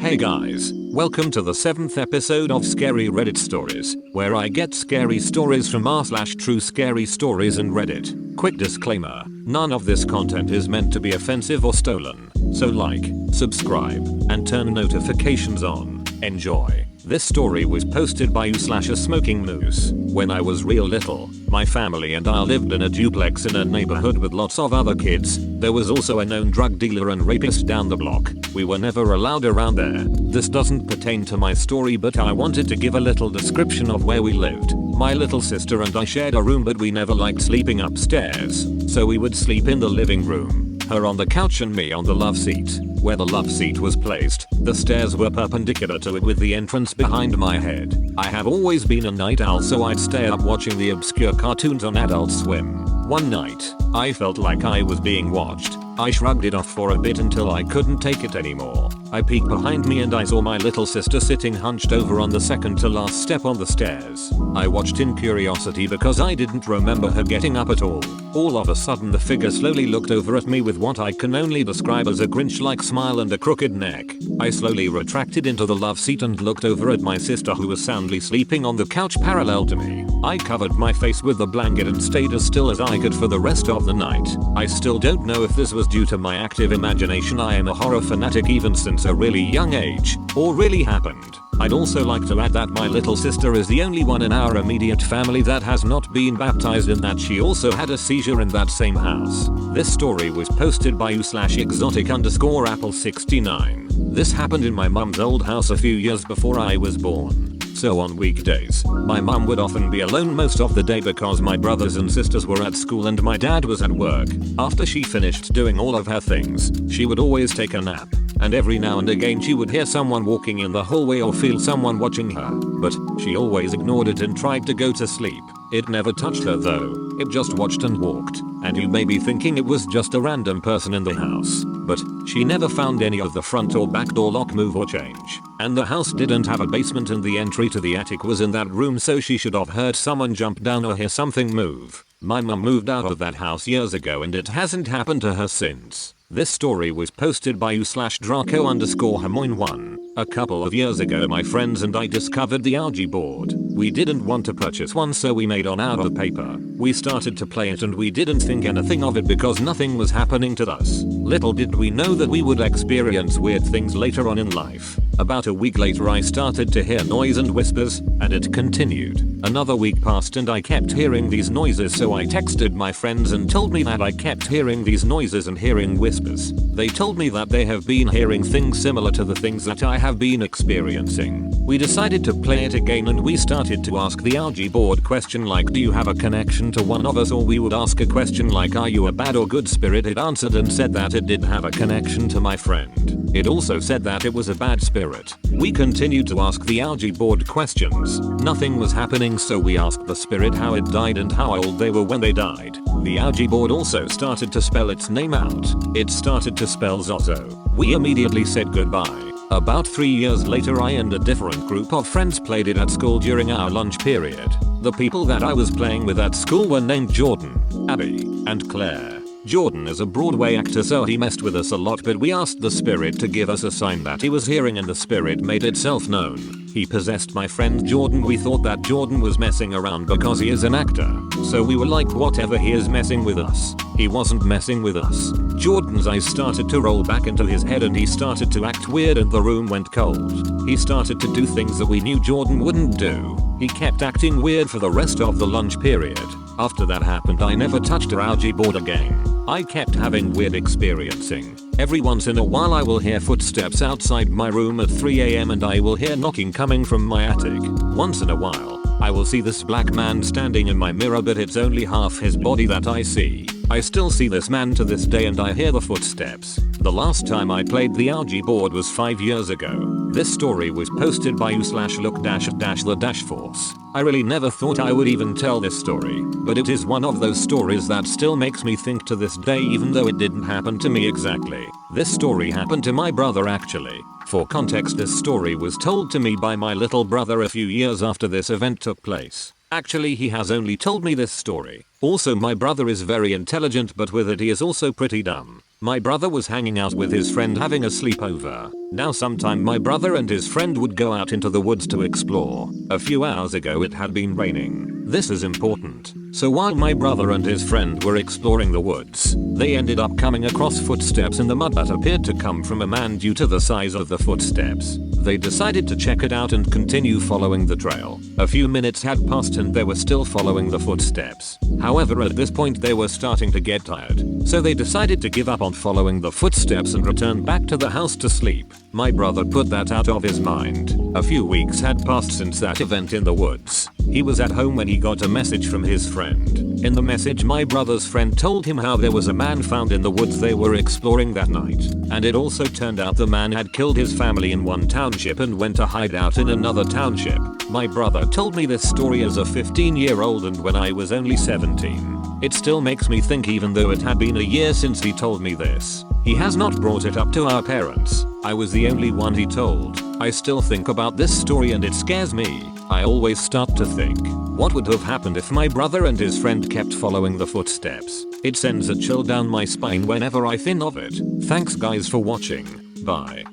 Hey guys, welcome to the 7th episode of Scary Reddit Stories, where I get scary stories from r/true scary stories and Reddit. Quick disclaimer, none of this content is meant to be offensive or stolen, so like, subscribe, and turn notifications on. Enjoy. This story was posted by u/a smoking moose. When I was real little, my family and I lived in a duplex in a neighborhood with lots of other kids. There was also a known drug dealer and rapist down the block. We were never allowed around there. This doesn't pertain to my story, but I wanted to give a little description of where we lived. My little sister and I shared a room, but we never liked sleeping upstairs, so we would sleep in the living room. Her on the couch and me on the love seat. Where the love seat was placed, the stairs were perpendicular to it with the entrance behind my head. I have always been a night owl, so I'd stay up watching the obscure cartoons on Adult Swim. One night, I felt like I was being watched. I shrugged it off for a bit until I couldn't take it anymore. I peeked behind me and I saw my little sister sitting hunched over on the second to last step on the stairs. I watched in curiosity because I didn't remember her getting up at all. All of a sudden the figure slowly looked over at me with what I can only describe as a Grinch-like smile and a crooked neck. I slowly retracted into the love seat and looked over at my sister, who was soundly sleeping on the couch parallel to me. I covered my face with the blanket and stayed as still as I could for the rest of the night. I still don't know if this was due to my active imagination. I am a horror fanatic even since a really young age, or really happened. I'd also like to add that my little sister is the only one in our immediate family that has not been baptized, in that she also had a seizure in that same house. This story was posted by u/exotic_apple69. This happened in my mum's old house a few years before I was born. So on weekdays, my mum would often be alone most of the day because my brothers and sisters were at school and my dad was at work. After she finished doing all of her things, she would always take a nap. And every now and again she would hear someone walking in the hallway or feel someone watching her. But she always ignored it and tried to go to sleep. It never touched her though. It just watched and walked. And you may be thinking it was just a random person in the house. But she never found any of the front or back door lock move or change. And the house didn't have a basement and the entry to the attic was in that room, so she should have heard someone jump down or hear something move. My mum moved out of that house years ago and it hasn't happened to her since. This story was posted by u/Draco_Hermoine1. A couple of years ago my friends and I discovered the Ouija board. We didn't want to purchase one, so we made one out of paper. We started to play it and we didn't think anything of it because nothing was happening to us. Little did we know that we would experience weird things later on in life. About a week later I started to hear noise and whispers, and it continued. Another week passed and I kept hearing these noises, so I texted my friends and told me that I kept hearing these noises and hearing whispers. They told me that they have been hearing things similar to the things that I have been experiencing. We decided to play it again and we started to ask the Ouija board question like, do you have a connection to one of us? Or we would ask a question like, are you a bad or good spirit? It answered and said that it did have a connection to my friend. It also said that it was a bad spirit. We continued to ask the Ouija board questions. Nothing was happening, so we asked the spirit how it died and how old they were when they died. The Ouija board also started to spell its name out. It started to spell Zotto. We immediately said goodbye. About 3 years later I and a different group of friends played it at school during our lunch period. The people that I was playing with at school were named Jordan, Abby, and Claire. Jordan is a Broadway actor, so he messed with us a lot, but we asked the spirit to give us a sign that he was hearing and the spirit made itself known. He possessed my friend Jordan. We thought that Jordan was messing around because he is an actor. So we were like, whatever, he is messing with us. He wasn't messing with us. Jordan's eyes started to roll back into his head and he started to act weird and the room went cold. He started to do things that we knew Jordan wouldn't do. He kept acting weird for the rest of the lunch period. After that happened I never touched a Ouija board again. I kept having weird experiencing. Every once in a while I will hear footsteps outside my room at 3 AM and I will hear knocking coming from my attic. Once in a while, I will see this black man standing in my mirror, but it's only half his body that I see. I still see this man to this day and I hear the footsteps. The last time I played the Ouija board was 5 years ago. This story was posted by u/look-the-force. I really never thought I would even tell this story, but it is one of those stories that still makes me think to this day, even though it didn't happen to me exactly. This story happened to my brother actually. For context, this story was told to me by my little brother a few years after this event took place. Actually, he has only told me this story. Also, my brother is very intelligent, but with it he is also pretty dumb. My brother was hanging out with his friend having a sleepover. Now sometime my brother and his friend would go out into the woods to explore. A few hours ago it had been raining. This is important. So while my brother and his friend were exploring the woods, they ended up coming across footsteps in the mud that appeared to come from a man due to the size of the footsteps. They decided to check it out and continue following the trail. A few minutes had passed and they were still following the footsteps. However, at this point they were starting to get tired, so they decided to give up on following the footsteps and return back to the house to sleep. My brother put that out of his mind. A few weeks had passed since that event in the woods. He was at home when he got a message from his friend. In the message, my brother's friend told him how there was a man found in the woods they were exploring that night. And it also turned out the man had killed his family in one township and went to hide out in another township. My brother told me this story as a 15-year-old and when I was only 17. It still makes me think even though it had been a year since he told me this. He has not brought it up to our parents. I was the only one he told. I still think about this story and it scares me. I always start to think, what would have happened if my brother and his friend kept following the footsteps? It sends a chill down my spine whenever I think of it. Thanks guys for watching. Bye.